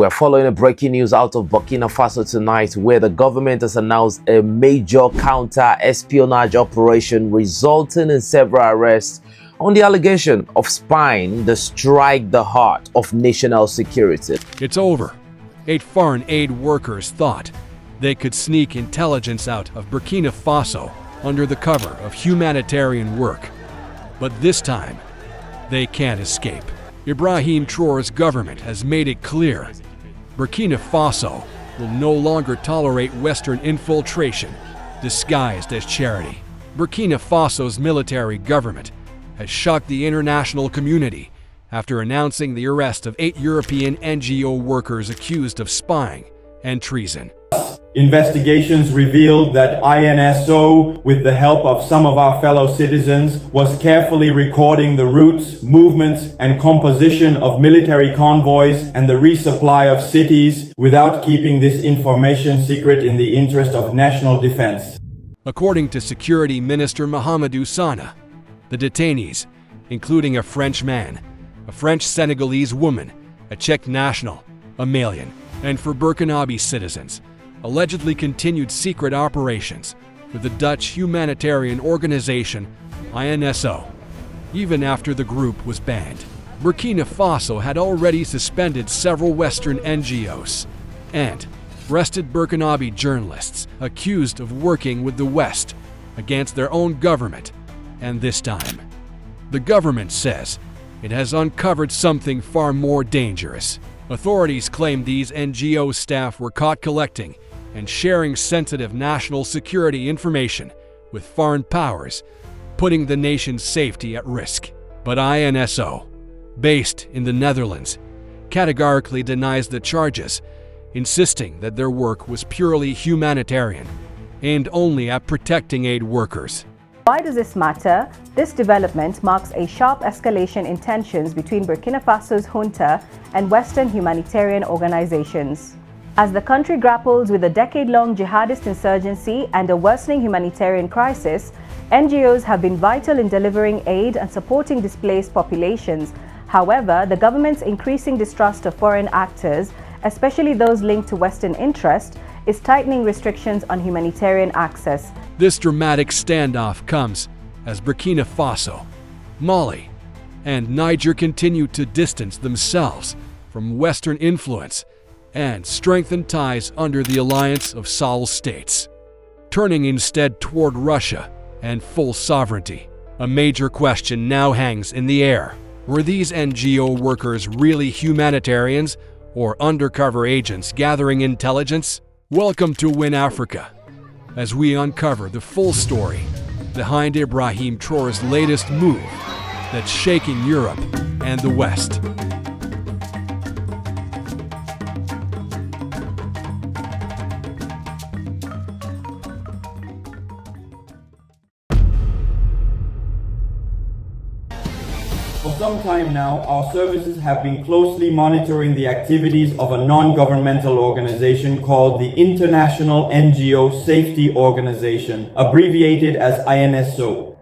We're following a breaking news out of Burkina Faso tonight, where the government has announced a major counter-espionage operation resulting in several arrests on the allegation of spying that strike the heart of national security. It's over. 8 foreign aid workers thought they could sneak intelligence out of Burkina Faso under the cover of humanitarian work. But this time, they can't escape. Ibrahim Traoré's government has made it clear Burkina Faso will no longer tolerate Western infiltration disguised as charity. Burkina Faso's military government has shocked the international community after announcing the arrest of 8 European NGO workers accused of spying and treason. Investigations revealed that INSO, with the help of some of our fellow citizens, was carefully recording the routes, movements, and composition of military convoys and the resupply of cities without keeping this information secret in the interest of national defense. According to Security Minister Mahamadou Sana, the detainees, including a French man, a French-Senegalese woman, a Czech national, a Malian, and for Burkinabè citizens, allegedly continued secret operations with the Dutch humanitarian organization INSO, even after the group was banned. Burkina Faso had already suspended several Western NGOs and arrested Burkinabè journalists accused of working with the West against their own government, and this time, the government says it has uncovered something far more dangerous. Authorities claim these NGO staff were caught collecting and sharing sensitive national security information with foreign powers, putting the nation's safety at risk. But INSO, based in the Netherlands, categorically denies the charges, insisting that their work was purely humanitarian, aimed only at protecting aid workers. Why does this matter? This development marks a sharp escalation in tensions between Burkina Faso's junta and Western humanitarian organizations. As the country grapples with a decade-long jihadist insurgency and a worsening humanitarian crisis, NGOs have been vital in delivering aid and supporting displaced populations. However, the government's increasing distrust of foreign actors, especially those linked to Western interest, is tightening restrictions on humanitarian access. This dramatic standoff comes as Burkina Faso, Mali, and Niger continue to distance themselves from Western influence and strengthen ties under the alliance of Sahel states, turning instead toward Russia and full sovereignty. A major question now hangs in the air. Were these NGO workers really humanitarians or undercover agents gathering intelligence? Welcome to Win Africa, as we uncover the full story behind Ibrahim Traoré's latest move that's shaking Europe and the West. For some time now, our services have been closely monitoring the activities of a non-governmental organization called the International NGO Safety Organization, abbreviated as INSO.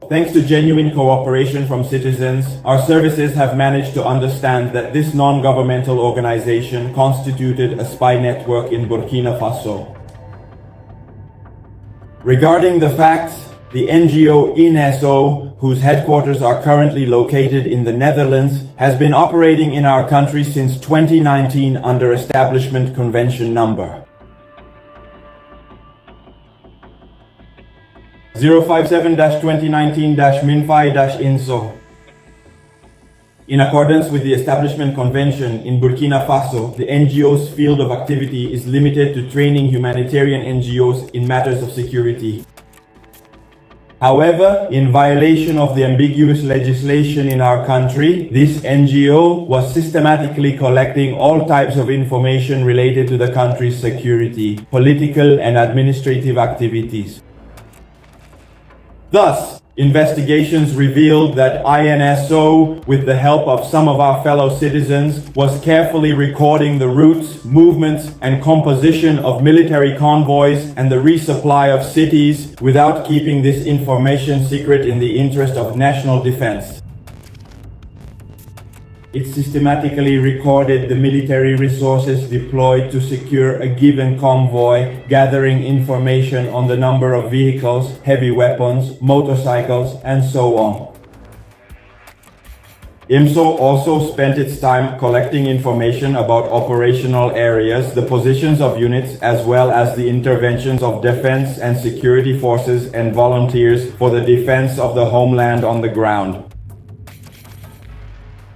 Thanks to genuine cooperation from citizens, our services have managed to understand that this non-governmental organization constituted a spy network in Burkina Faso. Regarding the facts, the NGO INSO, whose headquarters are currently located in the Netherlands, has been operating in our country since 2019 under Establishment Convention number 057-2019-MINFI-INSO. In accordance with the Establishment Convention in Burkina Faso, the NGO's field of activity is limited to training humanitarian NGOs in matters of security. However, in violation of the ambiguous legislation in our country, this NGO was systematically collecting all types of information related to the country's security, political and administrative activities. Thus, investigations revealed that INSO, with the help of some of our fellow citizens, was carefully recording the routes, movements, and composition of military convoys and the resupply of cities without keeping this information secret in the interest of national defense. It systematically recorded the military resources deployed to secure a given convoy, gathering information on the number of vehicles, heavy weapons, motorcycles, and so on. INSO also spent its time collecting information about operational areas, the positions of units, as well as the interventions of defense and security forces and volunteers for the defense of the homeland on the ground.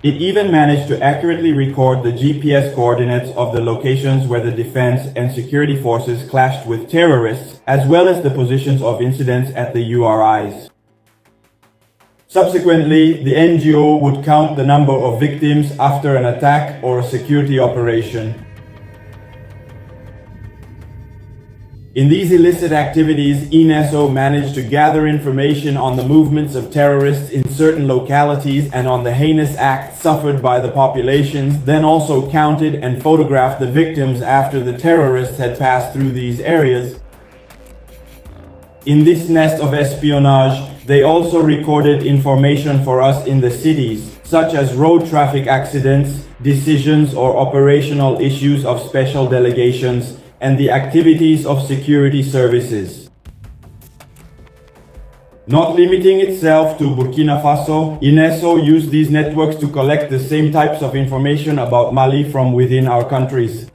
It even managed to accurately record the GPS coordinates of the locations where the defense and security forces clashed with terrorists, as well as the positions of incidents at the URIs. Subsequently, the NGO would count the number of victims after an attack or a security operation. In these illicit activities, INSO managed to gather information on the movements of terrorists in certain localities and on the heinous acts suffered by the populations, then also counted and photographed the victims after the terrorists had passed through these areas. In this nest of espionage, they also recorded information for us in the cities, such as road traffic accidents, decisions or operational issues of special delegations, and the activities of security services. Not limiting itself to Burkina Faso, INSO used these networks to collect the same types of information about Mali from within our countries.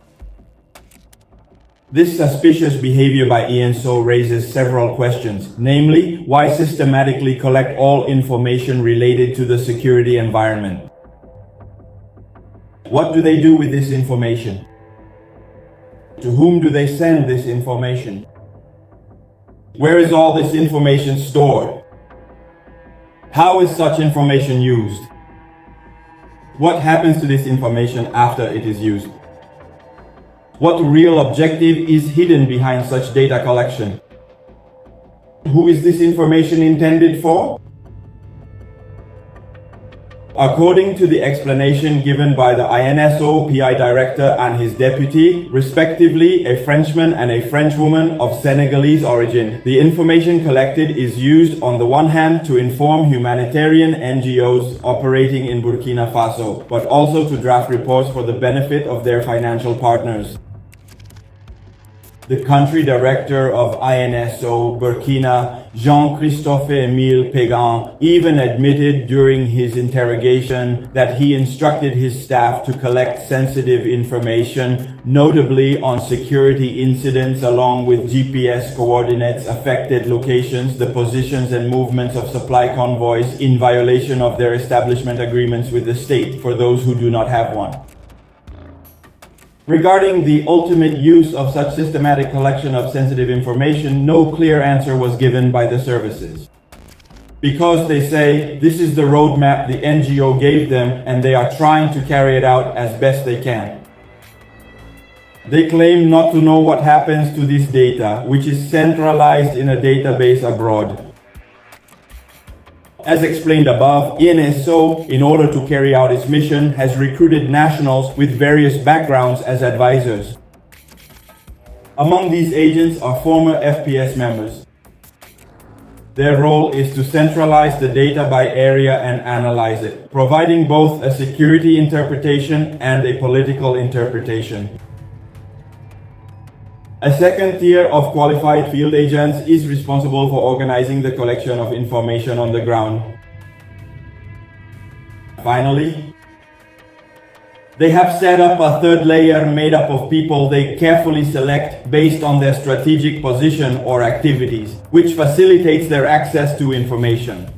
This suspicious behavior by INSO raises several questions, namely, why systematically collect all information related to the security environment? What do they do with this information? To whom do they send this information? Where is all this information stored? How is such information used? What happens to this information after it is used? What real objective is hidden behind such data collection? Who is this information intended for? According to the explanation given by the INSO PI director and his deputy, respectively a Frenchman and a Frenchwoman of Senegalese origin, the information collected is used on the one hand to inform humanitarian NGOs operating in Burkina Faso, but also to draft reports for the benefit of their financial partners. The country director of INSO Burkina, Jean-Christophe-Émile Pégan, even admitted during his interrogation that he instructed his staff to collect sensitive information, notably on security incidents along with GPS coordinates, affected locations, the positions and movements of supply convoys in violation of their establishment agreements with the state for those who do not have one. Regarding the ultimate use of such systematic collection of sensitive information, no clear answer was given by the services. Because they say this is the roadmap the NGO gave them and they are trying to carry it out as best they can. They claim not to know what happens to this data, which is centralized in a database abroad. As explained above, INSO, in order to carry out its mission, has recruited nationals with various backgrounds as advisors. Among these agents are former FPS members. Their role is to centralize the data by area and analyze it, providing both a security interpretation and a political interpretation. A second tier of qualified field agents is responsible for organizing the collection of information on the ground. Finally, they have set up a third layer made up of people they carefully select based on their strategic position or activities, which facilitates their access to information.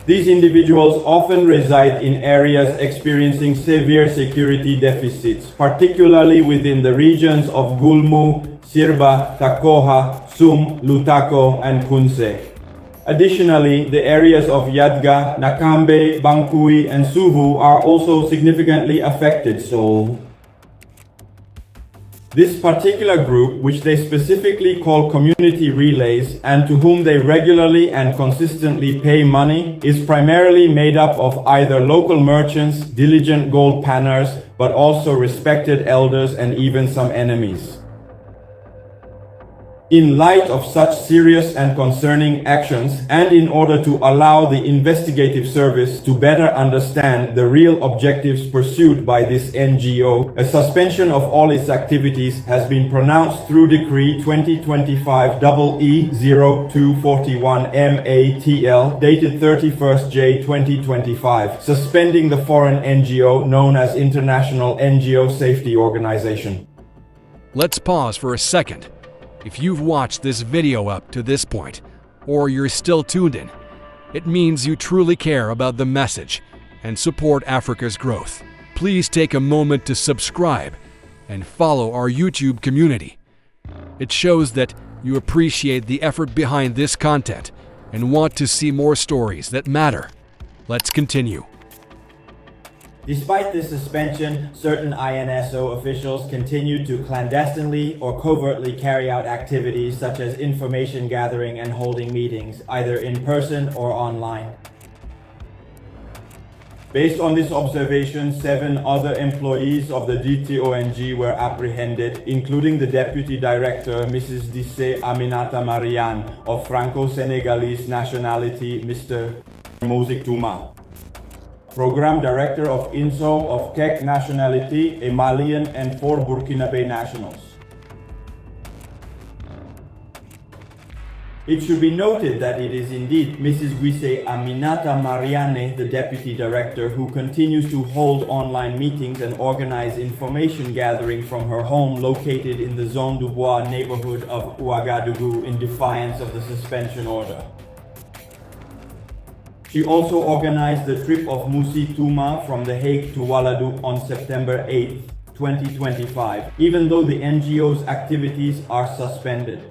These individuals often reside in areas experiencing severe security deficits, particularly within the regions of Gulmu, Sirba, Takoha, Sum, Lutako, and Kunse. Additionally, the areas of Yadga, Nakambe, Bankui, and Suvu are also significantly affected. This particular group, which they specifically call community relays and to whom they regularly and consistently pay money, is primarily made up of either local merchants, diligent gold panners, but also respected elders and even some enemies. In light of such serious and concerning actions, and in order to allow the investigative service to better understand the real objectives pursued by this NGO, a suspension of all its activities has been pronounced through Decree 2025-EE-0241 MATL, dated 31st J 2025, suspending the foreign NGO known as International NGO Safety Organization. Let's pause for a second. If you've watched this video up to this point, or you're still tuned in, it means you truly care about the message and support Africa's growth. Please take a moment to subscribe and follow our YouTube community. It shows that you appreciate the effort behind this content and want to see more stories that matter. Let's continue. Despite this suspension, certain INSO officials continued to clandestinely or covertly carry out activities such as information gathering and holding meetings, either in person or online. Based on this observation, 7 other employees of the DTONG were apprehended, including the Deputy Director, Mrs. Dissé Aminata Marianne, of Franco-Senegalese nationality, Mr. Mosik Touma. Program Director of INSO of Czech nationality, a Malian, and 4 Burkinabè nationals. It should be noted that it is indeed Mrs. Dissé Aminata Marianne, the Deputy Director, who continues to hold online meetings and organize information gathering from her home located in the Zone du Bois neighborhood of Ouagadougou in defiance of the suspension order. She also organized the trip of Mosik Touma from The Hague to Ouagadougou on September 8, 2025, even though the NGO's activities are suspended.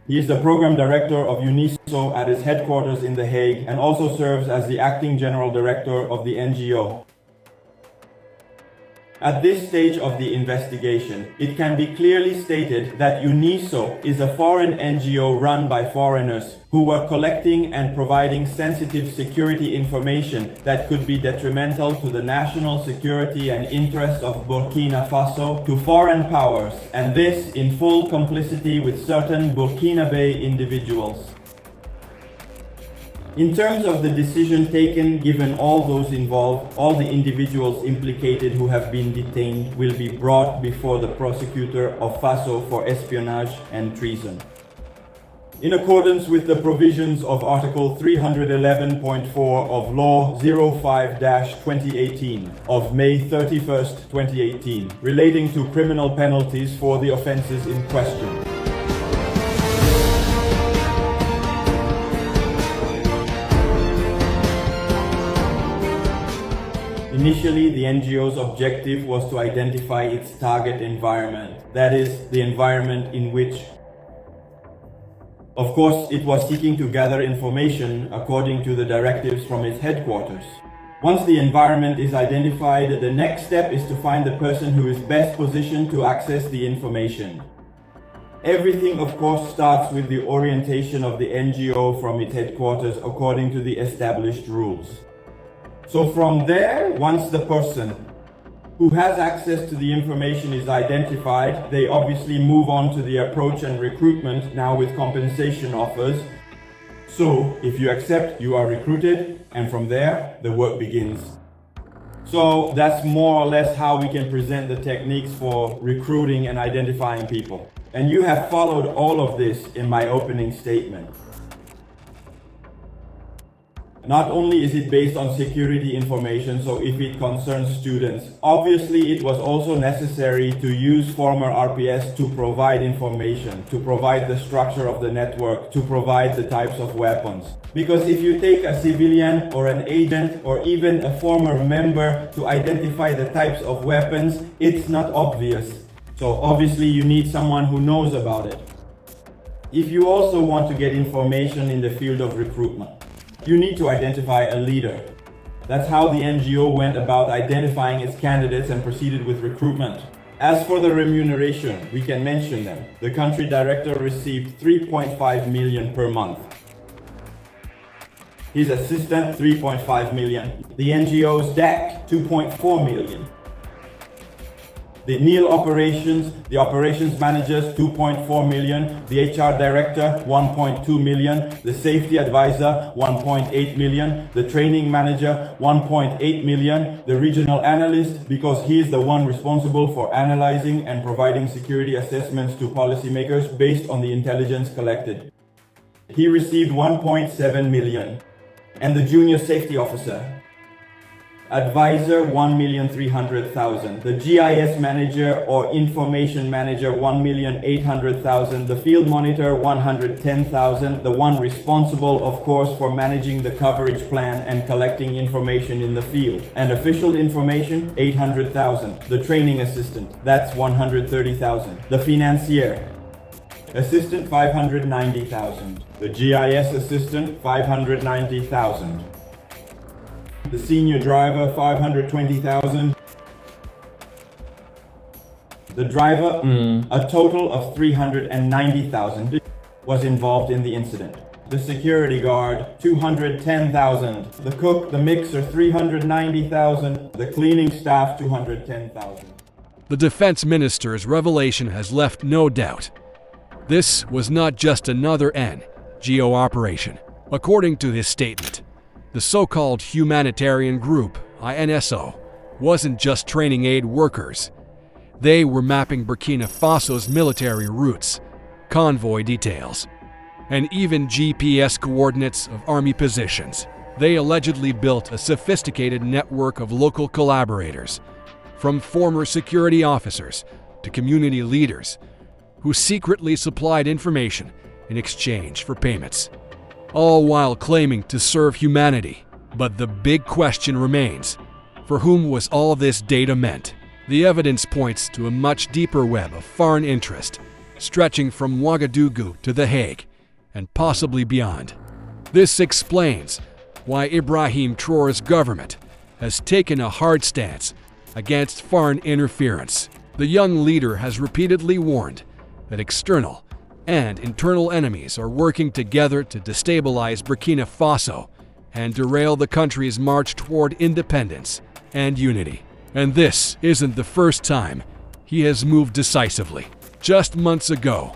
He is the Program Director of UNISO at its headquarters in The Hague and also serves as the Acting General Director of the NGO. At this stage of the investigation, it can be clearly stated that UNISO is a foreign NGO run by foreigners who were collecting and providing sensitive security information that could be detrimental to the national security and interests of Burkina Faso to foreign powers, and this in full complicity with certain Burkinabè individuals. In terms of the decision taken, given all those involved, all the individuals implicated who have been detained will be brought before the prosecutor of Faso for espionage and treason. In accordance with the provisions of Article 311.4 of Law 05-2018 of May 31st, 2018, relating to criminal penalties for the offenses in question. Initially, the NGO's objective was to identify its target environment, that is, the environment in which, of course, it was seeking to gather information according to the directives from its headquarters. Once the environment is identified, the next step is to find the person who is best positioned to access the information. Everything, of course, starts with the orientation of the NGO from its headquarters according to the established rules. So from there, once the person who has access to the information is identified, they obviously move on to the approach and recruitment, now with compensation offers. So if you accept, you are recruited, and from there, the work begins. So that's more or less how we can present the techniques for recruiting and identifying people. And you have followed all of this in my opening statement. Not only is it based on security information, so if it concerns students, obviously it was also necessary to use former RPS to provide information, to provide the structure of the network, to provide the types of weapons. Because if you take a civilian or an agent or even a former member to identify the types of weapons, it's not obvious. So obviously you need someone who knows about it. If you also want to get information in the field of recruitment, you need to identify a leader. That's how the NGO went about identifying its candidates and proceeded with recruitment. As for the remuneration, we can mention them. The country director received 3.5 million per month. His assistant, 3.5 million. The NGO's DAC, 2.4 million. The NEIL operations, the operations managers, 2.4 million. The HR director, 1.2 million. The safety advisor, 1.8 million. The training manager, 1.8 million. The regional analyst, because he is the one responsible for analyzing and providing security assessments to policymakers based on the intelligence collected. He received 1.7 million. And the junior safety officer, advisor, 1,300,000. The GIS manager or information manager, 1,800,000. The field monitor, 110,000. The one responsible, of course, for managing the coverage plan and collecting information in the field. And official information, 800,000. The training assistant, that's 130,000. The financier assistant, 590,000. The GIS assistant, 590,000. The senior driver, 520,000. The driver, a total of 390,000, was involved in the incident. The security guard, 210,000. The cook, the mixer, 390,000. The cleaning staff, 210,000. The defense minister's revelation has left no doubt. This was not just another NGO operation. According to his statement, the so-called humanitarian group, INSO, wasn't just training aid workers. They were mapping Burkina Faso's military routes, convoy details, and even GPS coordinates of army positions. They allegedly built a sophisticated network of local collaborators, from former security officers to community leaders, who secretly supplied information in exchange for payments, all while claiming to serve humanity. But the big question remains, for whom was all this data meant? The evidence points to a much deeper web of foreign interest, stretching from Ouagadougou to The Hague, and possibly beyond. This explains why Ibrahim Traoré's government has taken a hard stance against foreign interference. The young leader has repeatedly warned that external and internal enemies are working together to destabilize Burkina Faso and derail the country's march toward independence and unity. And this isn't the first time he has moved decisively. Just months ago,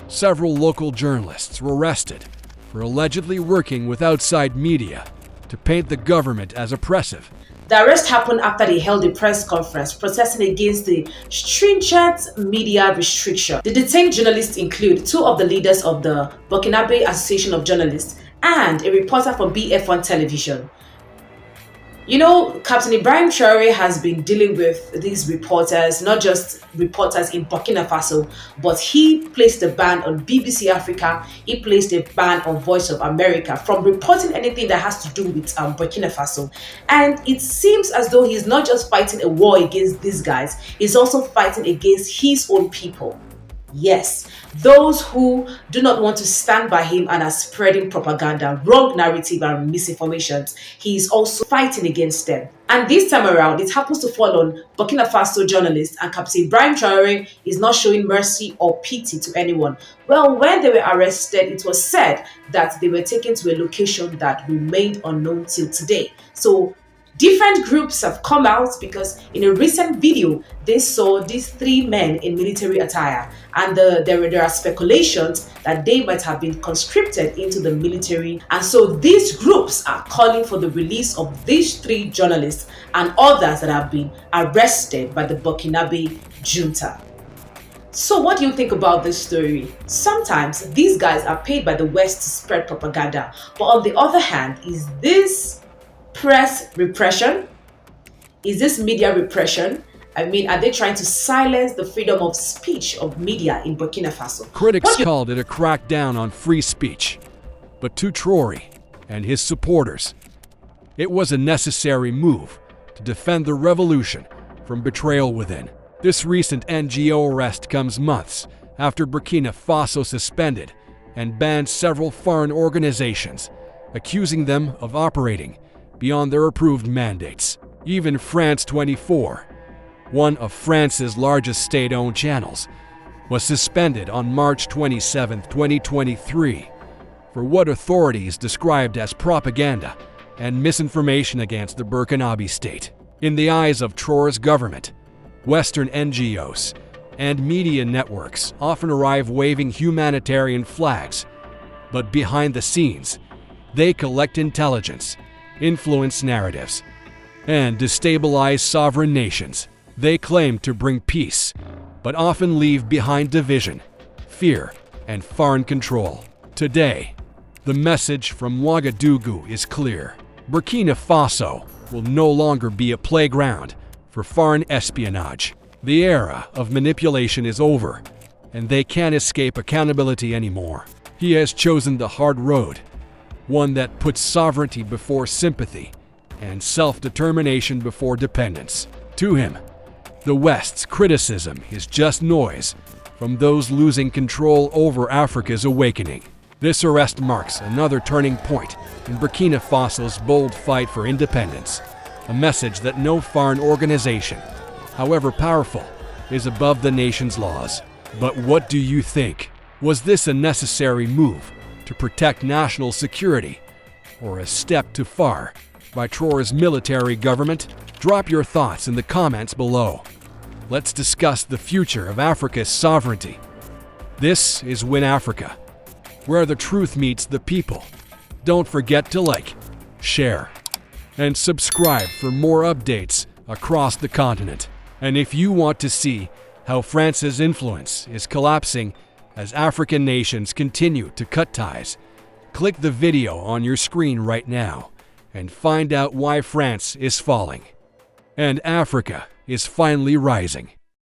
several local journalists were arrested for allegedly working with outside media to paint the government as oppressive. The arrest happened after they held a press conference protesting against the stringent media restriction. The detained journalists include two of the leaders of the Burkinabè Association of Journalists and a reporter from BF1 television. You know, Captain Ibrahim Traoré has been dealing with these reporters, not just reporters in Burkina Faso, but he placed a ban on BBC Africa, he placed a ban on Voice of America from reporting anything that has to do with Burkina Faso. And it seems as though he's not just fighting a war against these guys, he's also fighting against his own people. Yes, those who do not want to stand by him and are spreading propaganda, wrong narrative and misinformation, he is also fighting against them. And this time around, it happens to fall on Burkina Faso journalists, and Captain Ibrahim Traoré is not showing mercy or pity to anyone. Well, when they were arrested, it was said that they were taken to a location that remained unknown till today. So different groups have come out because in a recent video, they saw these three men in military attire, and there are speculations that they might have been conscripted into the military. And so these groups are calling for the release of these three journalists and others that have been arrested by the Burkinabè junta. So what do you think about this story? Sometimes these guys are paid by the West to spread propaganda, but on the other hand, is this press repression? Is this media repression? I mean, are they trying to silence the freedom of speech of media in Burkina Faso? Critics called it a crackdown on free speech, but to Traoré and his supporters, it was a necessary move to defend the revolution from betrayal within. This recent NGO arrest comes months after Burkina Faso suspended and banned several foreign organizations, accusing them of operating beyond their approved mandates. Even France 24, one of France's largest state-owned channels, was suspended on March 27, 2023, for what authorities described as propaganda and misinformation against the Burkinabè state. In the eyes of Traoré's government, Western NGOs and media networks often arrive waving humanitarian flags, but behind the scenes, they collect intelligence, influence narratives, and destabilize sovereign nations. They claim to bring peace, but often leave behind division, fear, and foreign control. Today, the message from Ouagadougou is clear. Burkina Faso will no longer be a playground for foreign espionage. The era of manipulation is over, and they can't escape accountability anymore. He has chosen the hard road, one that puts sovereignty before sympathy and self-determination before dependence. To him, the West's criticism is just noise from those losing control over Africa's awakening. This arrest marks another turning point in Burkina Faso's bold fight for independence, a message that no foreign organization, however powerful, is above the nation's laws. But what do you think? Was this a necessary move to protect national security, or a step too far by Traore's military government? Drop your thoughts in the comments below. Let's discuss the future of Africa's sovereignty. This is Win Africa, where the truth meets the people. Don't forget to like, share, and subscribe for more updates across the continent. And if you want to see how France's influence is collapsing as African nations continue to cut ties, click the video on your screen right now and find out why France is falling and Africa is finally rising.